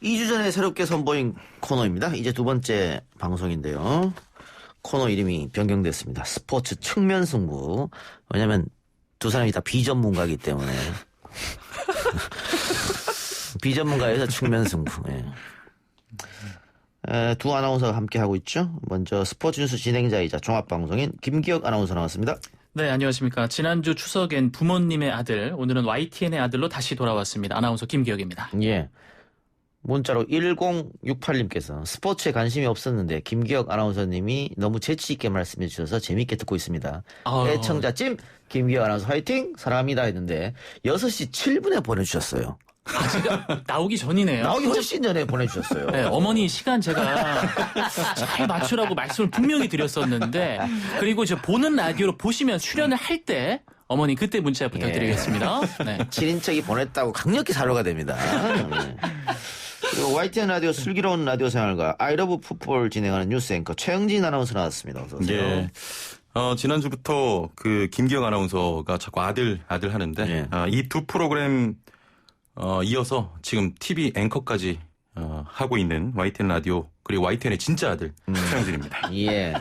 2주 전에 새롭게 선보인 코너입니다. 이제 두 번째 방송인데요. 코너 이름이 변경됐습니다. 스포츠 측면 승부. 왜냐면 두 사람이 다 비전문가이기 때문에. 비전문가에서 측면 승부. 예. 두 아나운서가 함께하고 있죠. 먼저 스포츠 뉴스 진행자이자 종합방송인 김기혁 아나운서 나왔습니다. 네, 안녕하십니까. 지난주 추석엔 부모님의 아들, 오늘은 YTN의 아들로 다시 돌아왔습니다. 아나운서 김기혁입니다. 예. 문자로 1068님께서 스포츠에 관심이 없었는데 김기혁 아나운서님이 너무 재치있게 말씀해 주셔서 재밌게 듣고 있습니다. 애청자 찜 김기혁 아나운서 화이팅 사랑합니다 했는데 6시 7분에 보내주셨어요. 아, 진짜 나오기 전이네요. 나오기 훨씬 전에 보내주셨어요. 네, 어머니 시간 제가 잘 맞추라고 말씀을 분명히 드렸었는데, 그리고 이제 보는 라디오로 보시면 출연을 할 때 어머니 그때 문자 부탁드리겠습니다. 네. 7인책이 보냈다고 강력히 사료가 됩니다. 네. 그리고 YTN 라디오 슬기로운 라디오 생활과 아이러브 풋볼 진행하는 뉴스 앵커 최영진 아나운서 나왔습니다. 어서 오세요. 예. 지난주부터 그 김기영 아나운서가 자꾸 아들 하는데, 예. 이 두 프로그램 이어서 지금 TV 앵커까지 하고 있는 YTN 라디오, 그리고 YTN의 진짜 아들 최영진입니다. 예.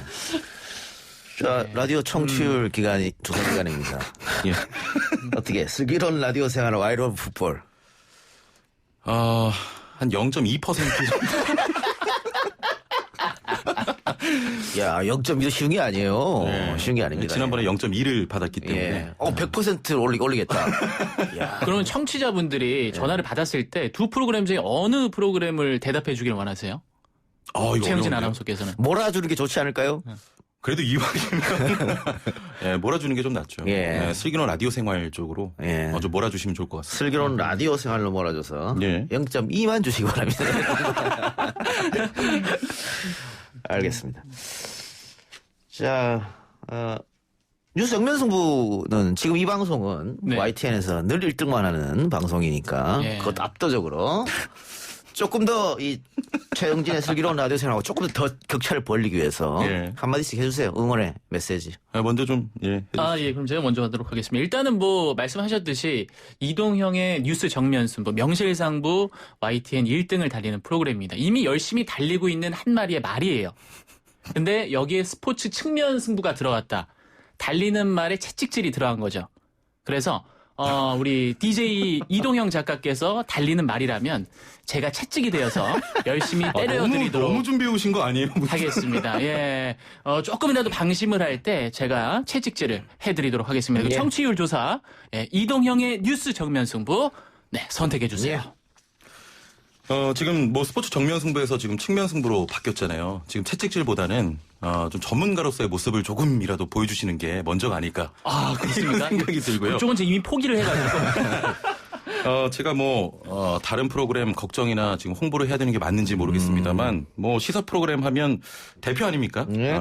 자, 라디오 청취율 기간이 조사 기간입니다. 예. 어떻게 슬기로운 라디오 생활과 아이러브 풋볼. 한 0.2% 정도. 야, 0.2도 쉬운 게 아니에요. 네. 쉬운 게 아닙니다. 지난번에 0.2를 받았기 때문에. 예. 100% 올리겠다. 야. 그러면 청취자분들이 전화를 받았을 때 두 프로그램 중에 어느 프로그램을 대답해 주길 원하세요? 이거 최영진 어려운데요? 아나운서께서는. 몰아주는 게 좋지 않을까요? 그래도 이왕이면 예, 몰아주는 게 좀 낫죠. 예. 예, 슬기로운 라디오 생활 쪽으로 예. 좀 몰아주시면 좋을 것 같습니다. 슬기로운 라디오 생활로 몰아줘서 예. 0.2만 주시기 바랍니다. 알겠습니다. 자, 뉴스 정면 승부는 지금 이 방송은 네. YTN에서 늘 1등만 하는 방송이니까 예. 그것 압도적으로 조금 더 이 최영진의 슬기로운 라디오 생활하고 조금 더 격차를 벌리기 위해서 예. 한마디씩 해주세요. 응원의 메시지. 먼저 좀 예. 예, 그럼 제가 먼저 하도록 하겠습니다. 일단은 뭐 말씀하셨듯이 이동형의 뉴스 정면 승부, 명실상부 YTN 1등을 달리는 프로그램입니다. 이미 열심히 달리고 있는 한 마리의 말이에요. 근데 여기에 스포츠 측면 승부가 들어갔다. 달리는 말에 채찍질이 들어간 거죠. 그래서 우리 DJ 이동형 작가께서 달리는 말이라면 제가 채찍이 되어서 열심히 때려드리도록 너무 준비해 오신 거 아니에요? 하겠습니다. 예. 조금이라도 방심을 할 때 제가 채찍질을 해드리도록 하겠습니다. 예. 청취율 조사, 이동형의 뉴스 정면 승부, 네, 선택해주세요. 예. 지금 뭐 스포츠 정면 승부에서 지금 측면 승부로 바뀌었잖아요. 지금 채찍질보다는 좀 전문가로서의 모습을 조금이라도 보여주시는 게 먼저가 아닐까. 그렇습니까? 이런 생각이 들고요. 그쪽은 이제 이미 포기를 해가지고. 제가 다른 프로그램 걱정이나 지금 홍보를 해야 되는 게 맞는지 모르겠습니다만, 시사 프로그램 하면 대표 아닙니까? 예.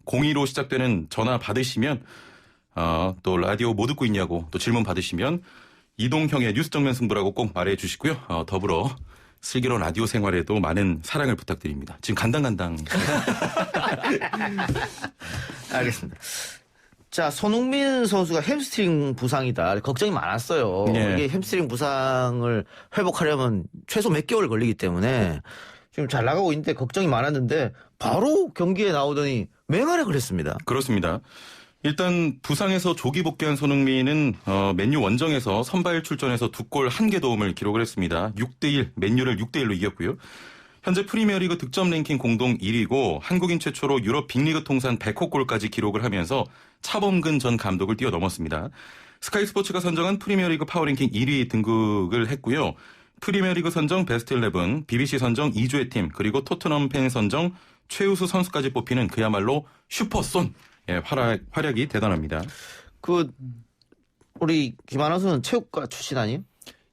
02로 시작되는 전화 받으시면, 또 라디오 뭐 듣고 있냐고 또 질문 받으시면, 이동형의 뉴스 정면 승부라고 꼭 말해 주시고요. 더불어 슬기로운 라디오 생활에도 많은 사랑을 부탁드립니다. 지금 간당간당. 알겠습니다. 자, 손흥민 선수가 햄스트링 부상이다. 걱정이 많았어요. 네. 이게 햄스트링 부상을 회복하려면 최소 몇 개월 걸리기 때문에 지금 잘 나가고 있는데 걱정이 많았는데 바로 경기에 나오더니 맹활에 걸렸습니다. 그렇습니다. 일단 부상에서 조기 복귀한 손흥민은 맨유 원정에서 선발 출전해서 2골 1개 도움을 기록을 했습니다. 6대1, 맨유를 6대1로 이겼고요. 현재 프리미어리그 득점 랭킹 공동 1위고 한국인 최초로 유럽 빅리그 통산 100호 골까지 기록을 하면서 차범근 전 감독을 뛰어넘었습니다. 스카이 스포츠가 선정한 프리미어리그 파워랭킹 1위 등극을 했고요. 프리미어리그 선정 베스트 11, BBC 선정 2주의 팀, 그리고 토트넘 팬 선정 최우수 선수까지 뽑히는 그야말로 슈퍼손. 예, 활약이 대단합니다. 우리 김하나수는 체육과 출신 아니에요?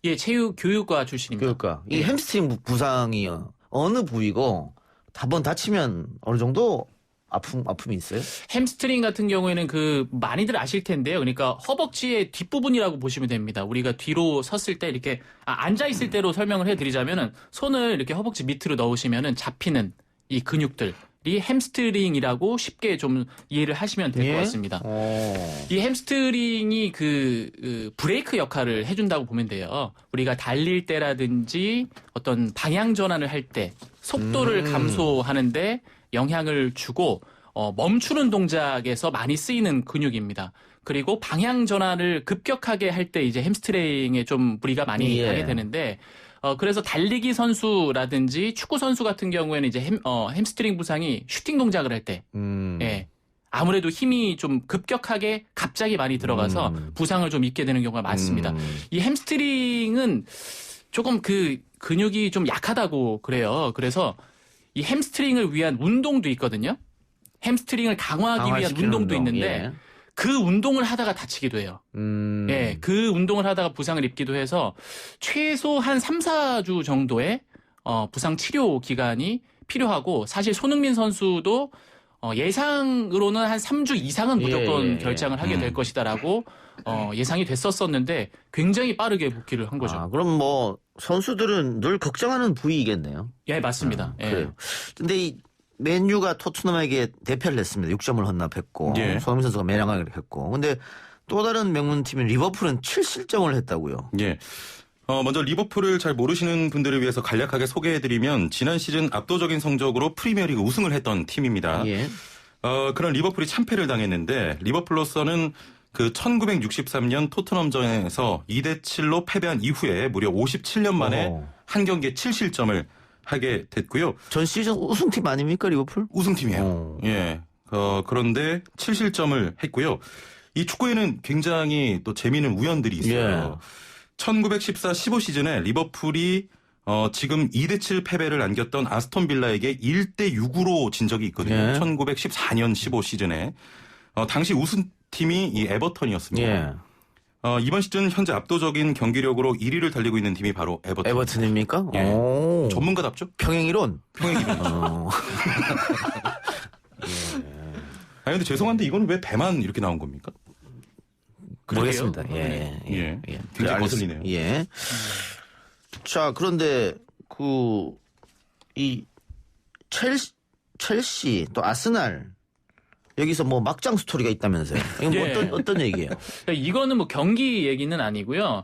예, 교육과 출신입니다. 그러니까 이 햄스트링 부상이 어느 부위고 한번 다치면 어느 정도 아픔이 있어요? 햄스트링 같은 경우에는 많이들 아실 텐데요. 그러니까 허벅지의 뒷부분이라고 보시면 됩니다. 우리가 뒤로 섰을 때 이렇게 앉아 있을 때로 설명을 해드리자면은 손을 이렇게 허벅지 밑으로 넣으시면은 잡히는 이 근육들, 햄스트링이라고 쉽게 좀 이해를 하시면 될 것 같습니다. 이 햄스트링이 그 브레이크 역할을 해준다고 보면 돼요. 우리가 달릴 때라든지 어떤 방향 전환을 할 때 속도를 감소하는데 영향을 주고 멈추는 동작에서 많이 쓰이는 근육입니다. 그리고 방향 전환을 급격하게 할 때 이제 햄스트링에 좀 무리가 많이 가게 되는데 그래서 달리기 선수라든지 축구 선수 같은 경우에는 이제 햄스트링 부상이 슈팅 동작을 할 때, 예. 아무래도 힘이 좀 급격하게 갑자기 많이 들어가서 부상을 좀 입게 되는 경우가 많습니다. 이 햄스트링은 조금 그 근육이 좀 약하다고 그래요. 그래서 이 햄스트링을 위한 운동도 있거든요. 햄스트링을 강화하기 위한 운동도 있는데 그 운동을 하다가 다치기도 해요. 예, 그 운동을 하다가 부상을 입기도 해서 최소 한 3, 4주 정도의 부상 치료 기간이 필요하고 사실 손흥민 선수도 예상으로는 한 3주 이상은 무조건 결장을 하게 될 것이다라고 예상이 됐었었는데 굉장히 빠르게 복귀를 한 거죠. 아, 그럼 뭐 선수들은 늘 걱정하는 부위이겠네요. 예, 맞습니다. 예. 그래요. 근데 이 맨유가 토트넘에게 대패를 했습니다. 6점을 헌납했고 손흥민 선수가 매량하게 했고. 근데 또 다른 명문팀인 리버풀은 7실점을 했다고요. 예. 먼저 리버풀을 잘 모르시는 분들을 위해서 간략하게 소개해드리면 지난 시즌 압도적인 성적으로 프리미어리그 우승을 했던 팀입니다. 예. 그런 리버풀이 참패를 당했는데 리버풀로서는 그 1963년 토트넘전에서 2대7로 패배한 이후에 무려 57년 만에 한 경기에 7실점을 하게 됐고요. 전 시즌 우승팀 아닙니까 리버풀? 우승팀이에요. 예. 그런데 7실점을 했고요. 이 축구에는 굉장히 또 재미있는 우연들이 있어요. 1914 15 시즌에 리버풀이 지금 2대7 패배를 안겼던 아스톤 빌라에게 1대6으로 진 적이 있거든요. 1914년 15 시즌에. 당시 우승팀이 이 에버턴이었습니다. 이번 시즌 현재 압도적인 경기력으로 1위를 달리고 있는 팀이 바로 에버튼입니까? 예. 전문가답죠? 평행이론. 평행이론이죠. 아니 근데 죄송한데 이거는 왜 배만 이렇게 나온 겁니까? 모르겠습니다. 굉장히 거슬리네요. 예. 자, 그런데 이 첼시 또 아스날 여기서 뭐 막장 스토리가 있다면서요. 이건 뭐 어떤 얘기예요? 이거는 뭐 경기 얘기는 아니고요.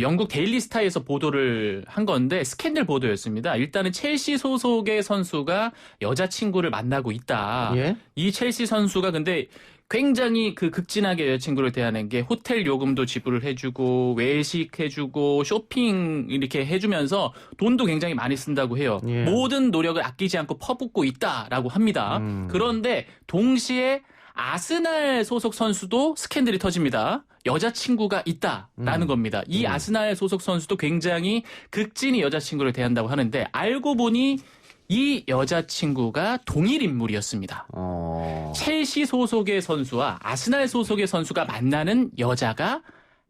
영국 데일리 스타에서 보도를 한 건데 스캔들 보도였습니다. 일단은 첼시 소속의 선수가 여자친구를 만나고 있다. 이 첼시 선수가 근데 굉장히 그 극진하게 여자친구를 대하는 게 호텔 요금도 지불을 해주고 외식 해주고 쇼핑 이렇게 해주면서 돈도 굉장히 많이 쓴다고 해요. 모든 노력을 아끼지 않고 퍼붓고 있다라고 합니다. 그런데 동시에 아스날 소속 선수도 스캔들이 터집니다. 여자친구가 있다라는 겁니다. 이 아스날 소속 선수도 굉장히 극진히 여자친구를 대한다고 하는데 알고 보니 이 여자친구가 동일 인물이었습니다. 첼시 소속의 선수와 아스날 소속의 선수가 만나는 여자가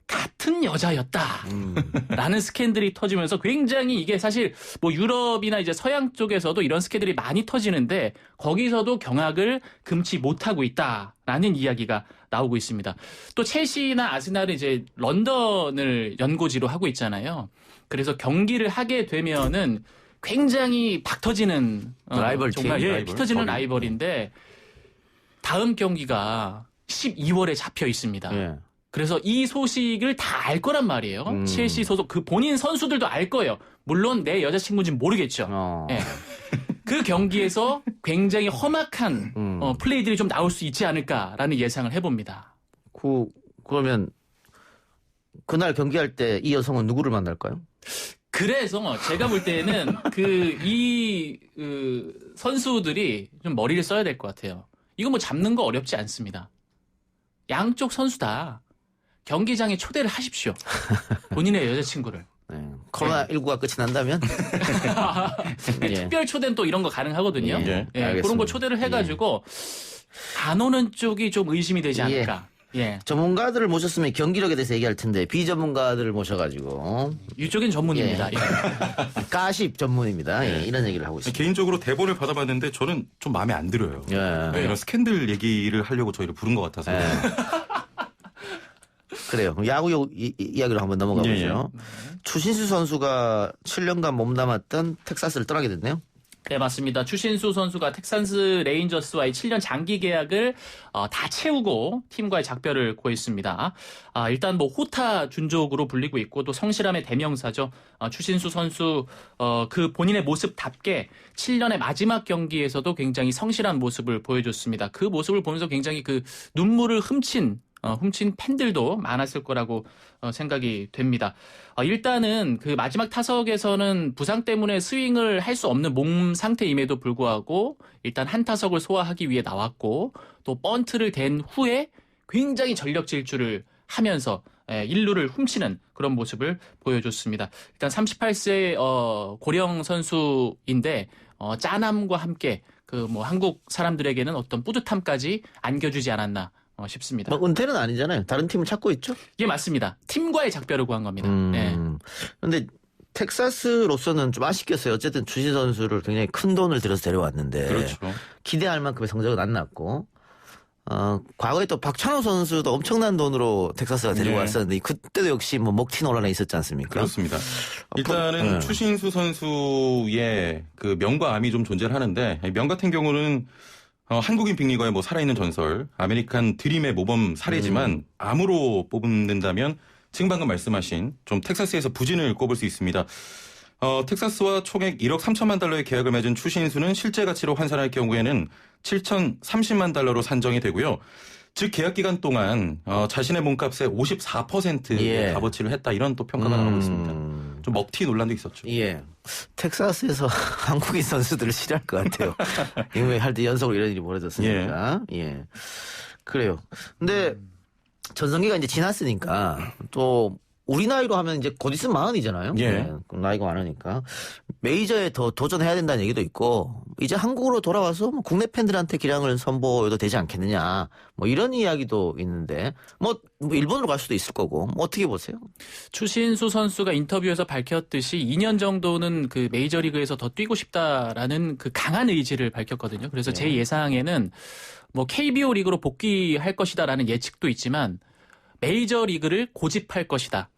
같은 여자였다라는 스캔들이 터지면서 굉장히 이게 사실 뭐 유럽이나 이제 서양 쪽에서도 이런 스캔들이 많이 터지는데 거기서도 경악을 금치 못하고 있다라는 이야기가 나오고 있습니다. 또 첼시나 아스날은 이제 런던을 연고지로 하고 있잖아요. 그래서 경기를 하게 되면은 굉장히 박 터지는 라이벌 정말 라이벌. 피 터지는 라이벌인데 다음 경기가 12월에 잡혀 있습니다. 그래서 이 소식을 다 알 거란 말이에요. 첼시 소속 그 본인 선수들도 알 거예요. 물론 내 여자친구인지는 모르겠죠. 그 경기에서 굉장히 험악한 플레이들이 좀 나올 수 있지 않을까라는 예상을 해봅니다. 그러면 그날 경기할 때 이 여성은 누구를 만날까요? 그래서 제가 볼 때는 이 선수들이 좀 머리를 써야 될 것 같아요. 이거 뭐 잡는 거 어렵지 않습니다. 양쪽 선수 다 경기장에 초대를 하십시오. 본인의 여자친구를. 코로나19가 끝이 난다면? 특별 초대는 또 이런 거 가능하거든요. 그런 거 초대를 해가지고 안 오는 쪽이 좀 의심이 되지 않을까. 전문가들을 모셨으면 경기력에 대해서 얘기할 텐데 비전문가들을 모셔가지고 이쪽엔 전문입니다. 가십 전문입니다. 이런 얘기를 하고 있습니다. 개인적으로 대본을 받아봤는데 저는 좀 마음에 안 들어요. 이런 스캔들 얘기를 하려고 저희를 부른 것 같아서. 그래요. 그럼 야구 이야기로 한번 넘어가 보죠. 추신수 선수가 7년간 몸담았던 텍사스를 떠나게 됐네요. 네, 맞습니다. 추신수 선수가 텍사스 레인저스와의 7년 장기 계약을 다 채우고 팀과의 작별을 고했습니다. 일단 뭐 호타 준족으로 불리고 있고 또 성실함의 대명사죠. 추신수 선수 그 본인의 모습답게 7년의 마지막 경기에서도 굉장히 성실한 모습을 보여줬습니다. 그 모습을 보면서 굉장히 그 눈물을 훔친 팬들도 많았을 거라고 생각이 됩니다. 일단은 그 마지막 타석에서는 부상 때문에 스윙을 할 수 없는 몸 상태임에도 불구하고 일단 한 타석을 소화하기 위해 나왔고 또 번트를 댄 후에 굉장히 전력 질주를 하면서 1루를 훔치는 그런 모습을 보여줬습니다. 일단 38세 고령 선수인데 짠함과 함께 그 뭐 한국 사람들에게는 어떤 뿌듯함까지 안겨주지 않았나 싶습니다. 뭐 은퇴는 아니잖아요. 다른 팀을 찾고 있죠? 예, 맞습니다. 팀과의 작별을 구한 겁니다. 근데 텍사스로서는 좀 아쉽겠어요. 어쨌든 추신 선수를 굉장히 큰 돈을 들여서 데려왔는데 그렇죠. 기대할 만큼의 성적은 안 났고 과거에 또 박찬호 선수도 엄청난 돈으로 텍사스가 데리고 왔었는데 그때도 역시 뭐 먹튀 논란이 있었지 않습니까? 그렇습니다. 일단은 추신수 선수의 그 명과 암이 좀 존재를 하는데 명 같은 경우는 한국인 빅리거의 뭐 살아있는 전설, 아메리칸 드림의 모범 사례지만 암으로 뽑는다면 지금 방금 말씀하신 좀 텍사스에서 부진을 꼽을 수 있습니다. 텍사스와 총액 1억 3천만 달러의 계약을 맺은 추신수는 실제 가치로 환산할 경우에는 7,030만 달러로 산정이 되고요. 즉 계약 기간 동안 자신의 몸값의 54%의 값어치를 했다 이런 또 평가가 나오고 있습니다. 좀 먹튀 논란도 있었죠. 예. 텍사스에서 한국인 선수들을 싫어할 것 같아요. 이미 할 때 연속으로 이런 일이 벌어졌으니까. 예. 그래요. 근데 전성기가 이제 지났으니까 또 우리 나이로 하면 이제 곧 있으면 40이잖아요. 예. 네, 나이가 많으니까. 메이저에 더 도전해야 된다는 얘기도 있고, 이제 한국으로 돌아와서 뭐 국내 팬들한테 기량을 선보여도 되지 않겠느냐. 뭐 이런 이야기도 있는데, 뭐 일본으로 갈 수도 있을 거고, 뭐 어떻게 보세요? 추신수 선수가 인터뷰에서 밝혔듯이 2년 정도는 그 메이저리그에서 더 뛰고 싶다라는 그 강한 의지를 밝혔거든요. 그래서 제 예상에는 뭐 KBO 리그로 복귀할 것이다라는 예측도 있지만, 메이저리그를 고집할 것이다.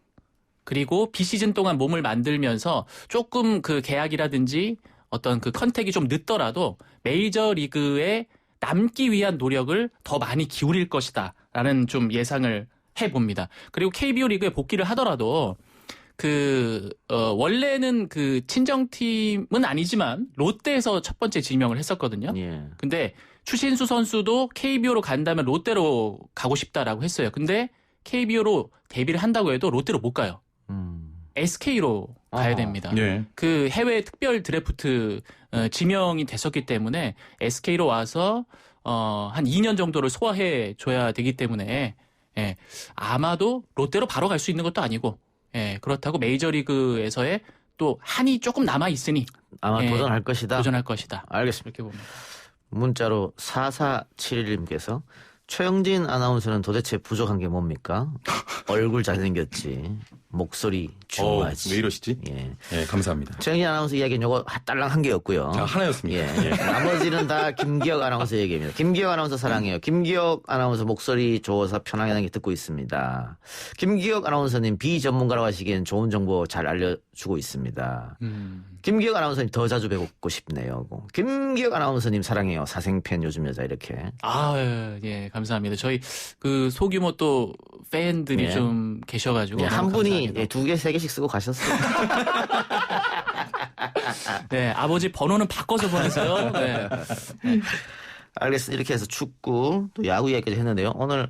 그리고 비시즌 동안 몸을 만들면서 조금 그 계약이라든지 어떤 그 컨택이 좀 늦더라도 메이저리그에 남기 위한 노력을 더 많이 기울일 것이다. 라는 좀 예상을 해봅니다. 그리고 KBO 리그에 복귀를 하더라도 원래는 그 친정팀은 아니지만 롯데에서 첫 번째 지명을 했었거든요. 근데 추신수 선수도 KBO로 간다면 롯데로 가고 싶다라고 했어요. 근데 KBO로 데뷔를 한다고 해도 롯데로 못 가요. SK로 가야 됩니다. 그 해외 특별 드래프트 지명이 됐었기 때문에 SK로 와서 한 2년 정도를 소화해 줘야 되기 때문에 아마도 롯데로 바로 갈 수 있는 것도 아니고 그렇다고 메이저리그에서의 또 한이 조금 남아 있으니 아마 도전할 것이다. 도전할 것이다. 알겠습니다. 이렇게 봅니다. 문자로 4471님께서 최영진 아나운서는 도대체 부족한 게 뭡니까? 얼굴 잘생겼지. 목소리 중요하지. 왜 이러시지? 예. 감사합니다. 최영진 아나운서 이야기는 요거 딸랑 한 개였고요. 하나였습니다. 예. 나머지는 다 김기혁 아나운서 얘기입니다. 김기혁 아나운서 사랑해요. 김기혁 아나운서 목소리 좋아서 편하게 듣고 있습니다. 김기혁 아나운서님 비전문가라고 하시기엔 좋은 정보 잘 알려주고 있습니다. 김기혁 아나운서님 더 자주 뵙고 싶네요. 김기혁 아나운서님 사랑해요. 사생팬 요즘 여자 이렇게. 예, 감사합니다. 저희 그 소규모 또 팬들이 좀 계셔가지고 한 분이 2개, 3개씩 쓰고 가셨어요. 네, 아버지 번호는 바꿔서 보내세요. 네. 알겠습니다. 이렇게 해서 축구 또 야구 이야기까지 했는데요. 오늘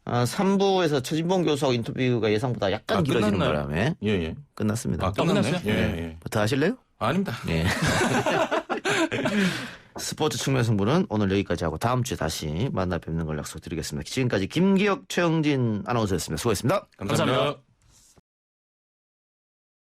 3부에서 최진봉 교수하고 인터뷰가 예상보다 약간 길어지는 바람에 끝났습니다. 끝났어요? 더 하실래요? 아닙니다. 스포츠 측면 승부는 오늘 여기까지 하고 다음 주에 다시 만나 뵙는 걸 약속드리겠습니다. 지금까지 김기혁, 최영진 아나운서였습니다. 수고했습니다. 감사합니다.